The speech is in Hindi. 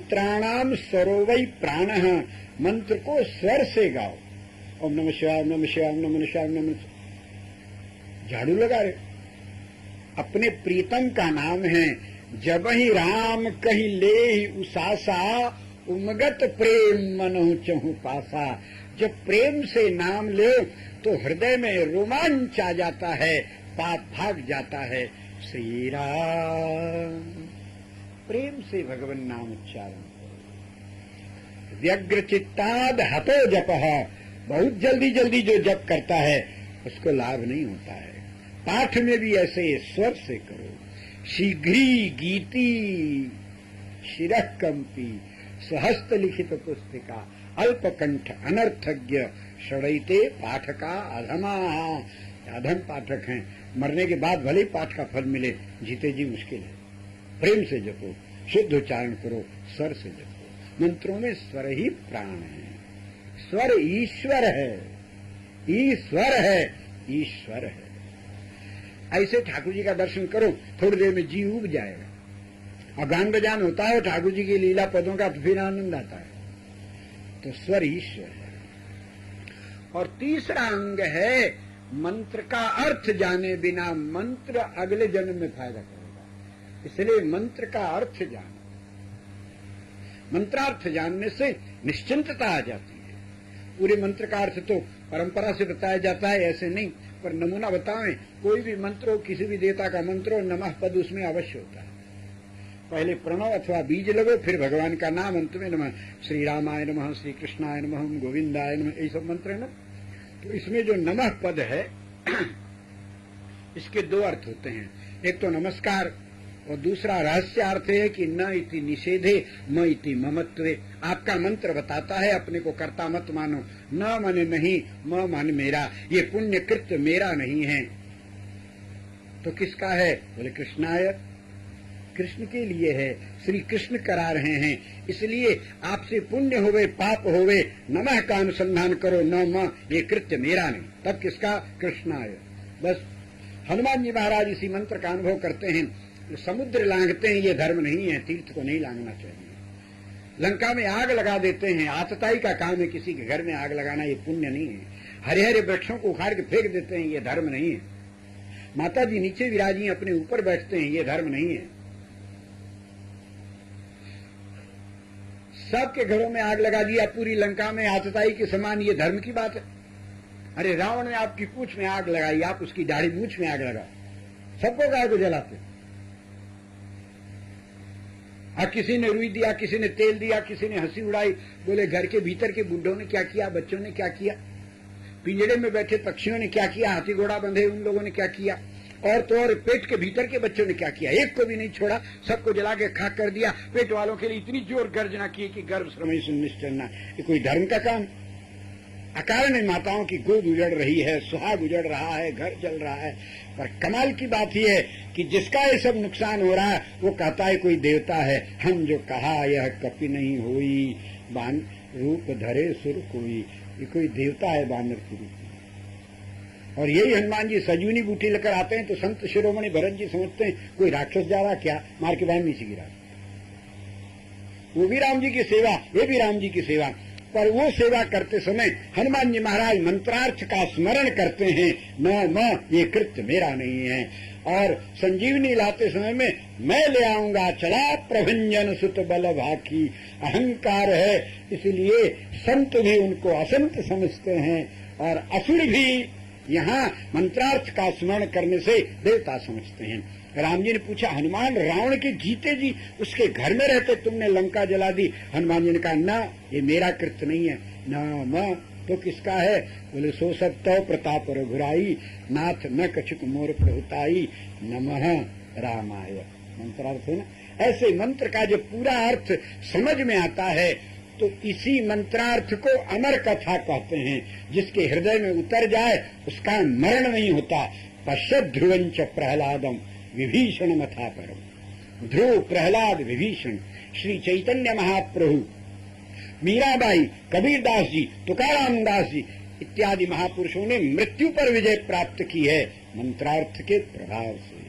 मंत्राणाम स्वरोवै प्राणः, मंत्र को स्वर से गाओ। ओम नमः शिवाय, ओम नमः शिवाय, ओम नमः शिवाय, ओम नमः। झाड़ू लगा रहे, अपने प्रीतम का नाम है। जब ही राम कही ले उसासा, उमगत प्रेम मनहु चहु पासा। जब प्रेम से नाम ले तो हृदय में रोमांच आ जाता है, पाप भाग जाता है। श्री राम, प्रेम से भगवान नाम उच्चारण करो। व्यग्र चित्ताद हतो जपः, बहुत जल्दी जल्दी जो जप करता है उसको लाभ नहीं होता है। पाठ में भी ऐसे स्वर से करो। शीघ्री गीति शिरः कंपी, स्वहस्त लिखित पुस्तिका, अल्पकंठ अनर्थज्ञ, षडैते पाठका अधमा। अधम पाठक हैं, मरने के बाद भले पाठ का फल मिले, जीते जी मुश्किल है। प्रेम से जपो, शुद्ध उच्चारण करो, स्वर से जपो। मंत्रों में स्वर ही प्राण है। स्वर ईश्वर है, ईश्वर है, ईश्वर है। ऐसे ठाकुर जी का दर्शन करो, थोड़ी देर में जी उब जाएगा। और गान बजान होता है ठाकुर जी की लीला पदों का, तो फिर आनंद आता है। तो स्वर ईश्वर है। और तीसरा अंग है, मंत्र का अर्थ जाने बिना मंत्र अगले जन्म में फायदा करेगा। इसलिए मंत्र का अर्थ जानो। मंत्रार्थ जानने से निश्चिंतता आ जाती है। पूरे मंत्र का अर्थ तो परंपरा से बताया जाता है, ऐसे नहीं। पर नमूना बताएं, कोई भी मंत्र हो, किसी भी देवता का मंत्र हो, नमः पद उसमें अवश्य होता है। पहले प्रणव अथवा बीज लगो, फिर भगवान का नाम, अंत में नमः। श्री रामाय नमः, श्री कृष्णाय नमः, गोविंदाय नमः, यही सब मंत्र है ना। तो इसमें जो नमः पद है इसके दो अर्थ होते हैं। एक तो नमस्कार, और दूसरा रहस्य अर्थ है कि न इति निषेधे म इति ममत्वे। आपका मंत्र बताता है अपने को कर्ता मत मानो। न मन नहीं, म मन मेरा। ये पुण्य कृत्य मेरा नहीं है तो किसका है? बोले कृष्णाय, कृष्ण के लिए है। श्री कृष्ण करा रहे हैं, इसलिए आपसे पुण्य होवे पाप होवे, नमः का अनुसंधान करो, न म, ये कृत्य मेरा नहीं। तब किसका? कृष्णाय। बस हनुमान जी महाराज इसी मंत्र का अनुभव करते हैं। समुद्र लांघते हैं, ये धर्म नहीं है, तीर्थ को नहीं लांघना चाहिए। लंका में आग लगा देते हैं, आतताई का काम है किसी के घर में आग लगाना, ये पुण्य नहीं है। हरे हरे वृक्षों को उखाड़ के फेंक देते हैं, ये धर्म नहीं है। माता जी नीचे विराजी अपने ऊपर बैठते हैं, ये धर्म नहीं है। सबके घरों में आग लगा दिया, पूरी लंका में आतताई के समान, ये धर्म की बात है? अरे रावण ने आपकी पूंछ में आग लगाई, आप उसकी दाढ़ी मूंछ में आग लगा, सबको गाय को जलाते। किसी ने रुई दिया, किसी ने तेल दिया, किसी ने हंसी उड़ाई। बोले घर के भीतर के बूढ़ों ने क्या किया, बच्चों ने क्या किया, पिंजड़े में बैठे पक्षियों ने क्या किया, हाथी घोड़ा बंधे उन लोगों ने क्या किया, और तो और पेट के भीतर के बच्चों ने क्या किया। एक को भी नहीं छोड़ा, सबको जला के खाक कर दिया। पेट वालों के लिए इतनी जोर गर्जना की कि गर्भ श्रमय से निश्चलना। ये कोई धर्म का काम? अकारण माताओं की गोद उजड़ रही है, सुहाग उजड़ रहा है, घर जल रहा है। पर कमाल की बात यह है कि जिसका ये सब नुकसान हो रहा है वो कहता है कोई देवता है। हम जो कहा यह कपि नहीं होई, बान रूप धरे सुर कोई। ये कोई देवता है बानर की रूप में। और यही हनुमान जी सजूनी बूटी लेकर आते हैं तो संत शिरोमणि भरत जी समझते हैं कोई राक्षस जा रहा, क्या मार के बाहर नीचे गिरा। वो भी राम जी की सेवा, ये भी राम जी की सेवा। पर वो सेवा करते समय हनुमान जी महाराज मंत्रार्थ का स्मरण करते हैं, न म, ये कृत्य मेरा नहीं है। और संजीवनी लाते समय में मैं ले आऊंगा, चला प्रभंजन सुत बल भाकी। अहंकार है, इसलिए संत भी उनको असंत समझते हैं और असुर भी यहाँ मंत्रार्थ का स्मरण करने से देवता समझते हैं। राम जी ने पूछा, हनुमान रावण के जीते जी उसके घर में रहते तुमने लंका जला दी। हनुमान जी ने कहा, ना ये मेरा कृत्य नहीं है, ना म, तो किसका है? बोले सो सब तो प्रताप रघुराई, नाथ न कछुक मोर प्रहुताई, नमः रामाय। मंत्रार्थ है ना। ऐसे मंत्र का जब पूरा अर्थ समझ में आता है तो इसी मंत्रार्थ को अमर कथा कहते हैं। जिसके हृदय में उतर जाए उसका मरण नहीं होता। पश्यत ध्रुवंच प्रहलादम विभीषण मथा परम। ध्रुव, प्रहलाद, विभीषण, श्री चैतन्य महाप्रभु, मीराबाई, कबीरदास जी, तुकाराम दास जी इत्यादि महापुरुषों ने मृत्यु पर विजय प्राप्त की है मंत्रार्थ के प्रभाव से।